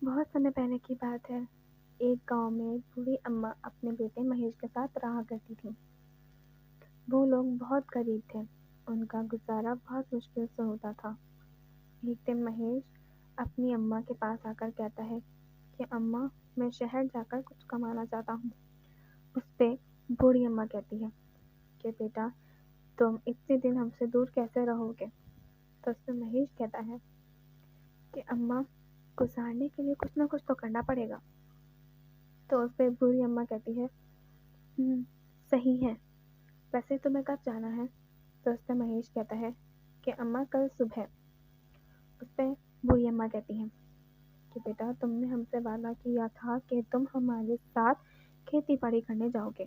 بہت سمے پہلے کی بات ہے۔ ایک گاؤں میں بوڑھی اماں اپنے بیٹے مہیش کے ساتھ رہا کرتی تھیں۔ وہ لوگ بہت غریب تھے، ان کا گزارا بہت مشکل سے ہوتا تھا۔ ایک دن مہیش اپنی اماں کے پاس آ کر کہتا ہے کہ اماں، میں شہر جا کر کچھ کمانا چاہتا ہوں۔ اس پہ بوڑھی اماں کہتی ہے کہ بیٹا، تم اتنے دن ہم سے دور کیسے رہو گے؟ تو اس پہ مہیش کہتا ہے کہ اماں، گزارنے کے لیے کچھ نہ کچھ تو کرنا پڑے گا۔ تو اس پہ بوڑھی اماں کہتی ہے صحیح ہے، ویسے تمہیں کب جانا ہے؟ تو اس پہ مہیش کہتا ہے کہ اماں کل صبح۔ اس پہ بوڑھی اماں کہتی ہیں کہ بیٹا، تم نے ہم سے وعدہ کیا تھا کہ تم ہمارے ساتھ کھیتی باڑی کرنے جاؤ گے۔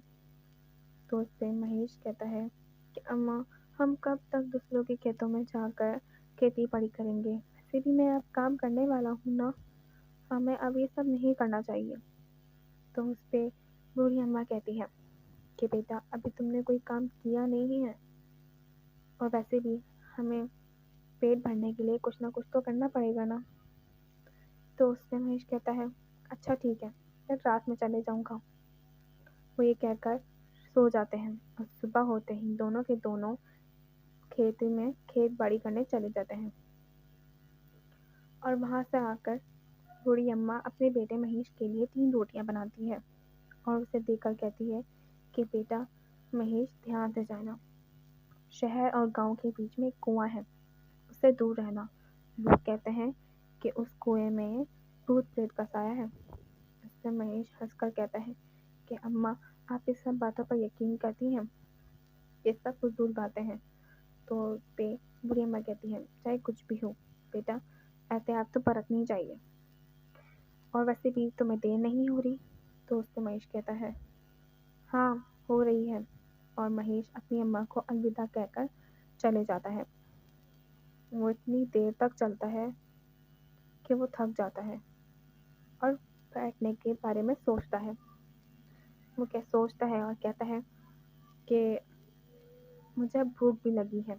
تو اس پہ مہیش کہتا ہے کہ اماں، ہم کب تک دوسروں کے کھیتوں میں جا کر کھیتی باڑی کریں گے؟ ویسے بھی میں اب کام کرنے والا ہوں نا، ہمیں اب یہ سب نہیں کرنا چاہیے۔ تو اس پہ بوڑھی اماں کہتی ہے کہ بیٹا، ابھی تم نے کوئی کام کیا نہیں ہے، اور ویسے بھی ہمیں پیٹ بھرنے کے لیے کچھ نہ کچھ تو کرنا پڑے گا نا۔ تو اس پہ مہیش کہتا ہے اچھا ٹھیک ہے، پھر رات میں چلے جاؤں گا۔ وہ یہ کہہ کر سو جاتے ہیں، اور صبح ہوتے ہی دونوں کے دونوں کھیت باڑی کرنے چلے جاتے ہیں۔ اور وہاں سے آ کر بوڑھی اماں اپنے بیٹے مہیش کے لیے 3 روٹیاں بناتی ہے، اور اسے دیکھ کر کہتی ہے کہ بیٹا مہیش، دھیان سے جانا، شہر اور گاؤں کے بیچ میں ایک کنواں ہے، اس سے دور رہنا۔ لوگ کہتے ہیں کہ اس کنویں میں بھوت پریت کا سایہ ہے۔ اس سے مہیش ہنس کر کہتا ہے کہ اماں، آپ اس سب باتوں پر یقین کرتی ہیں؟ یہ سب فضول باتیں ہیں۔ تو اس پہ بوڑھی اماں کہتی ہے چاہے کچھ بھی ہو بیٹا، احتیاط تو برتنی چاہیے، اور ویسے بھی تمہیں دیر نہیں ہو رہی؟ تو اس سے مہیش کہتا ہے ہاں، ہو رہی ہے، اور مہیش اپنی اماں کو الوداع کہہ کر چلے جاتا ہے۔ وہ اتنی دیر تک چلتا ہے کہ وہ تھک جاتا ہے اور بیٹھنے کے بارے میں سوچتا ہے۔ وہ کیا سوچتا ہے اور کہتا ہے کہ مجھے اب بھوک بھی لگی ہے،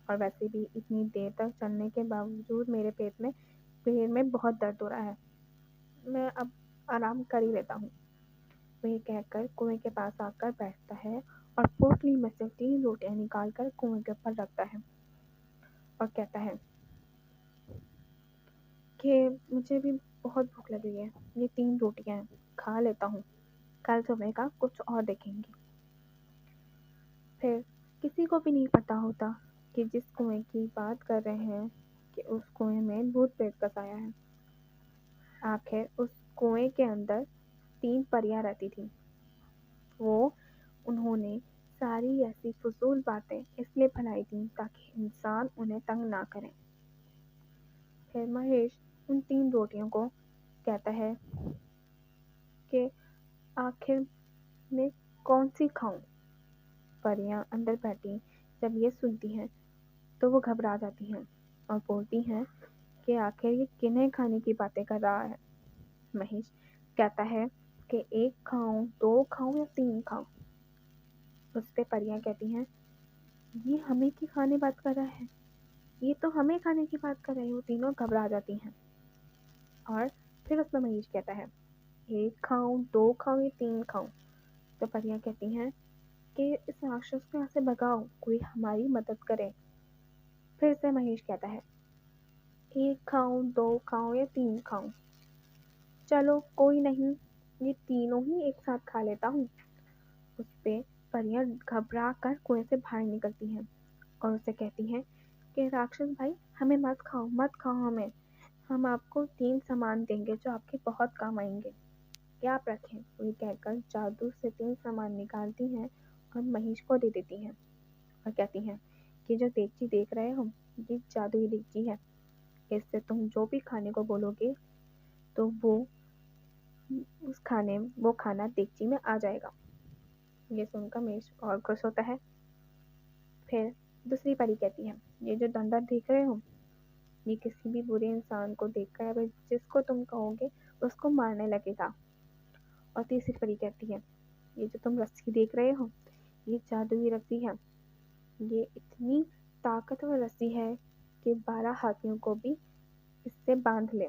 اور ویسے بھی اتنی دیر تک چلنے کے باوجود میرے پیٹ میں بہت درد ہو رہا ہے، میں اب آرام کر ہی لیتا ہوں۔ وہ یہ کہہ کر کنویں کے پاس آ کر بیٹھتا ہے، اور پوٹلی میں سے 3 روٹیاں نکال کر کنویں کے اوپر رکھتا ہے، اور کہتا ہے کہ مجھے بھی بہت بھوک لگی ہے، یہ 3 روٹیاں ہیں، کھا لیتا ہوں، کل صبح کا کچھ اور دیکھیں گے۔ پھر کسی کو بھی نہیں پتا ہوتا کہ جس کنویں کی بات کر رہے ہیں کہ اس کنویں میں بھوت پریت کا سایہ ہے۔ آخر اس کنویں کے اندر 3 پریاں رہتی تھیں۔ انہوں نے ساری ایسی فضول باتیں اس لیے پھیلائی تھیں تاکہ انسان انہیں تنگ نہ کریں۔ پھر مہیش ان 3 روٹیوں کو کہتا ہے کہ آخر میں کون سی کھاؤں؟ پریاں اندر بیٹھی جب یہ سنتی ہیں تو وہ گھبرا جاتی ہیں اور بولتی ہیں کہ آخر یہ کنہیں کھانے کی باتیں کر رہا ہے۔ مہیش کہتا ہے کہ 1 کھاؤں، 2 کھاؤں یا 3 کھاؤں؟ اس پہ پریاں کہتی ہیں یہ ہمیں کی کھانے بات کر رہا ہے، یہ تو ہمیں کھانے کی بات کر رہے ہیں۔ وہ تینوں گھبرا جاتی ہیں، اور پھر اس میں مہیش کہتا ہے 1 کھاؤں، 2 کھاؤں یا 3 کھاؤں؟ تو پریاں کہتی ہیں کہ اس راکشس کو یہاں سے بھگاؤ، کوئی ہماری مدد کرے۔ پھر سے مہیش کہتا ہے 1 کھاؤں، 2 کھاؤں یا 3 کھاؤں؟ چلو کوئی نہیں، یہ تینوں ہی ایک ساتھ کھا لیتا ہوں۔ اس پہ پریاں گھبرا کر کنویں سے باہر نکلتی ہیں اور اسے کہتی ہیں کہ راکشس بھائی، ہمیں مت کھاؤ ہمیں، ہم آپ کو 3 سامان دیں گے جو آپ کے بہت کام آئیں گے، کیا آپ رکھیں؟ وہ یہ کہہ کر جادو سے 3 سامان نکالتی ہیں اور مہیش کو دے دیتی ہیں، اور کہتی ہیں کہ جو دیگچی دیکھ رہے ہو، یہ جادوئی دیگچی ہے، اس سے تم جو بھی کھانے کو بولو گے تو وہ کھانا دیگچی میں آ جائے گا۔ یہ سن کر مہیش اور خوش ہوتا ہے۔ پھر دوسری پری کہتی ہے یہ جو ڈنڈا دیکھ رہے ہو، یہ کسی بھی برے انسان کو دیکھ کر جس کو تم کہو گے اس کو مارنے لگے گا۔ اور تیسری پری کہتی ہے یہ جو تم رسی دیکھ رہے ہو، یہ جادوئی رسی ہے، یہ اتنی طاقتور رسی ہے کہ 12 ہاتھیوں کو بھی اس سے باندھ لے۔